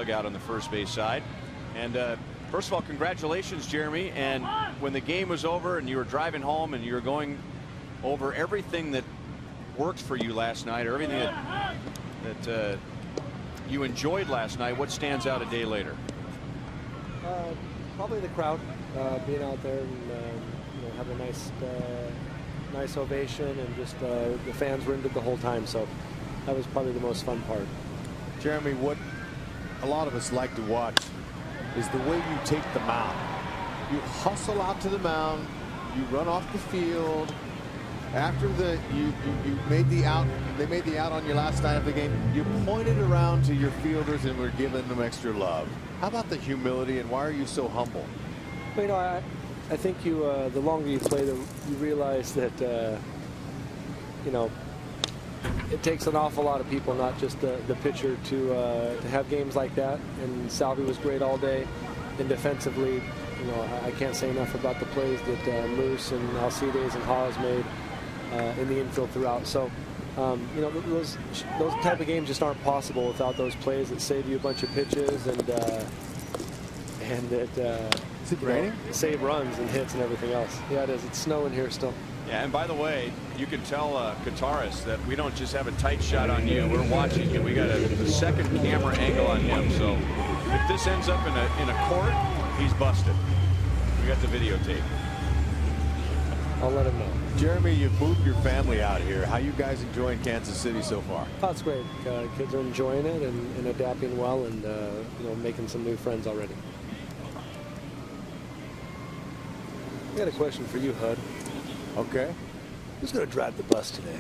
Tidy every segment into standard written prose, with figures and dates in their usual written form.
dugout on the first base side. And first of all, congratulations, Jeremy. And when the game was over and you were driving home and you were going over everything that worked for you last night, or everything that you enjoyed last night, what stands out a day later? Probably the crowd, being out there and have a nice ovation, and just the fans were into the whole time. So that was probably the most fun part. Jeremy, what a lot of us like to watch is the way you take the mound. You hustle out to the mound, you run off the field. After you made the out, they made the out on your last night of the game, you pointed around to your fielders and were giving them extra love. How about the humility, and why are you so humble? Well, I think the longer you play, you realize that it takes an awful lot of people, not just the pitcher, to have games like that. And Salvi was great all day. And defensively, I can't say enough about the plays that Moose and Alcides and Haas made in the infield throughout. So, those type of games just aren't possible without those plays that save you a bunch of pitches and that is it raining? Save runs and hits and everything else. Yeah, it is. It's snowing here still. Yeah, and by the way, you can tell Guitarist that we don't just have a tight shot on you. We're watching you. We got a second camera angle on him. So if this ends up in a court, he's busted. We got the videotape. I'll let him know. Jeremy, you've moved your family out here. How you guys enjoying Kansas City so far? Oh, it's great. Kids are enjoying it and adapting well, and making some new friends already. I got a question for you, Hud. Okay. Who's going to drive the bus today?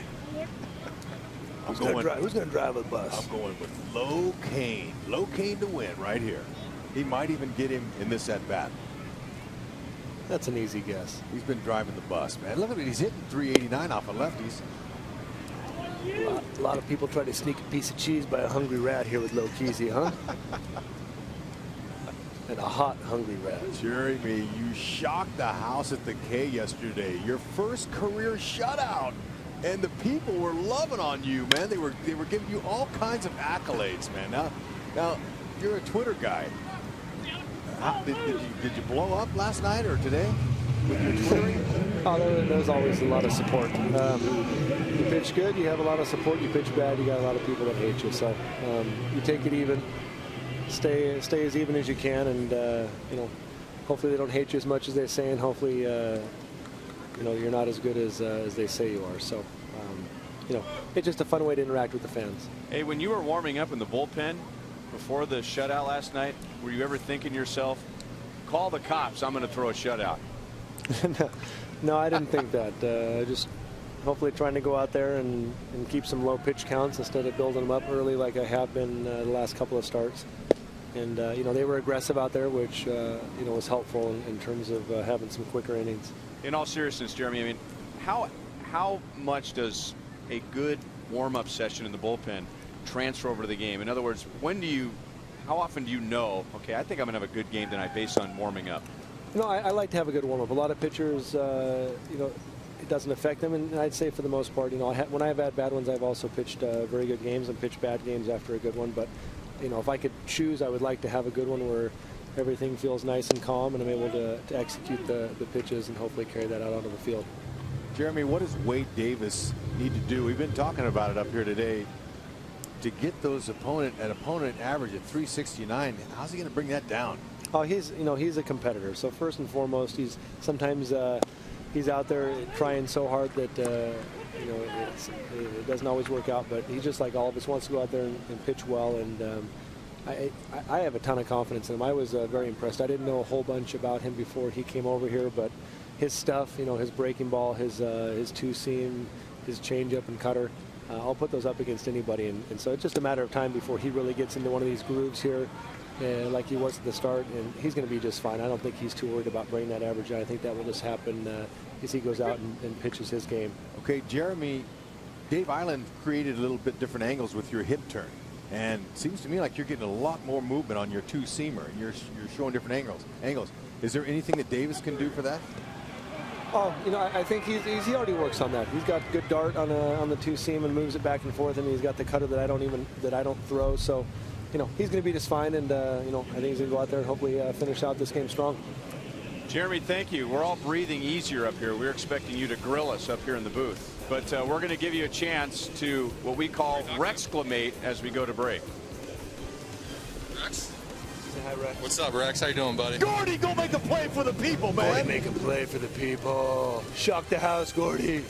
Who's going to drive the bus? I'm going with Low Kane. Low Kane to win right here. He might even get him in this at bat. That's an easy guess. He's been driving the bus, man. Look at it. He's hitting 389 off of lefties. A lot of people try to sneak a piece of cheese by a hungry rat here with Low Kesey, huh? And a hot, hungry rat. Jeremy, you shocked the house at the K yesterday. Your first career shutout. And the people were loving on you, man. They were giving you all kinds of accolades, man. Now you're a Twitter guy. Did you blow up last night or today with your Twittering? Oh, there's always a lot of support. You pitch good, you have a lot of support. You pitch bad, you got a lot of people that hate you. So you take it even. Stay as even as you can, and hopefully they don't hate you as much as they say, and hopefully you're not as good as they say you are. So it's just a fun way to interact with the fans. Hey, when you were warming up in the bullpen before the shutout last night, were you ever thinking to yourself, call the cops, I'm going to throw a shutout? No, I didn't think that. Just hopefully trying to go out there and keep some low pitch counts instead of building them up early like I have been the last couple of starts. And they were aggressive out there, which was helpful in terms of having some quicker innings. In all seriousness, Jeremy, I mean, how much does a good warm-up session in the bullpen transfer over to the game? In other words, how often do you know, okay, I think I'm gonna have a good game tonight based on warming up? I like to have a good warm-up. A lot of pitchers, it doesn't affect them, and I'd say for the most part, when I have had bad ones, I've also pitched very good games and pitched bad games after a good one. But if I could choose, I would like to have a good one where everything feels nice and calm, and I'm able to execute the pitches and hopefully carry that out onto the field. Jeremy, what does Wade Davis need to do? We've been talking about it up here today, to get those opponent average at 369. How's he going to bring that down? Oh, he's a competitor. So first and foremost, he's out there trying so hard that it doesn't always work out. But he's just like all of us, wants to go out there and pitch well. And I have a ton of confidence in him. I was very impressed. I didn't know a whole bunch about him before he came over here, but his stuff, his breaking ball, his two-seam, his changeup and cutter, I'll put those up against anybody. And so it's just a matter of time before he really gets into one of these grooves here, like he was at the start, and he's going to be just fine. I don't think he's too worried about bringing that average down. I think that will just happen as he goes out and pitches his game. Okay, Jeremy, Dave Island created a little bit different angles with your hip turn, and it seems to me like you're getting a lot more movement on your two-seamer, and you're showing different angles. Is there anything that Davis can do for that? Oh, I think he already works on that. He's got good dart on the two-seam and moves it back and forth, and he's got the cutter that I don't throw. So you know, he's going to be just fine, and you know, I think he's going to go out there and hopefully finish out this game strong. Jeremy, thank you. We're all breathing easier up here. We're expecting you to grill us up here in the booth, but we're going to give you a chance to what we call Rexclamate as we go to break. Rex? Say hi, Rex. What's up, Rex? How you doing, buddy? Gordy, go make a play for the people, man. Gordy, make a play for the people. Shock the house, Gordy.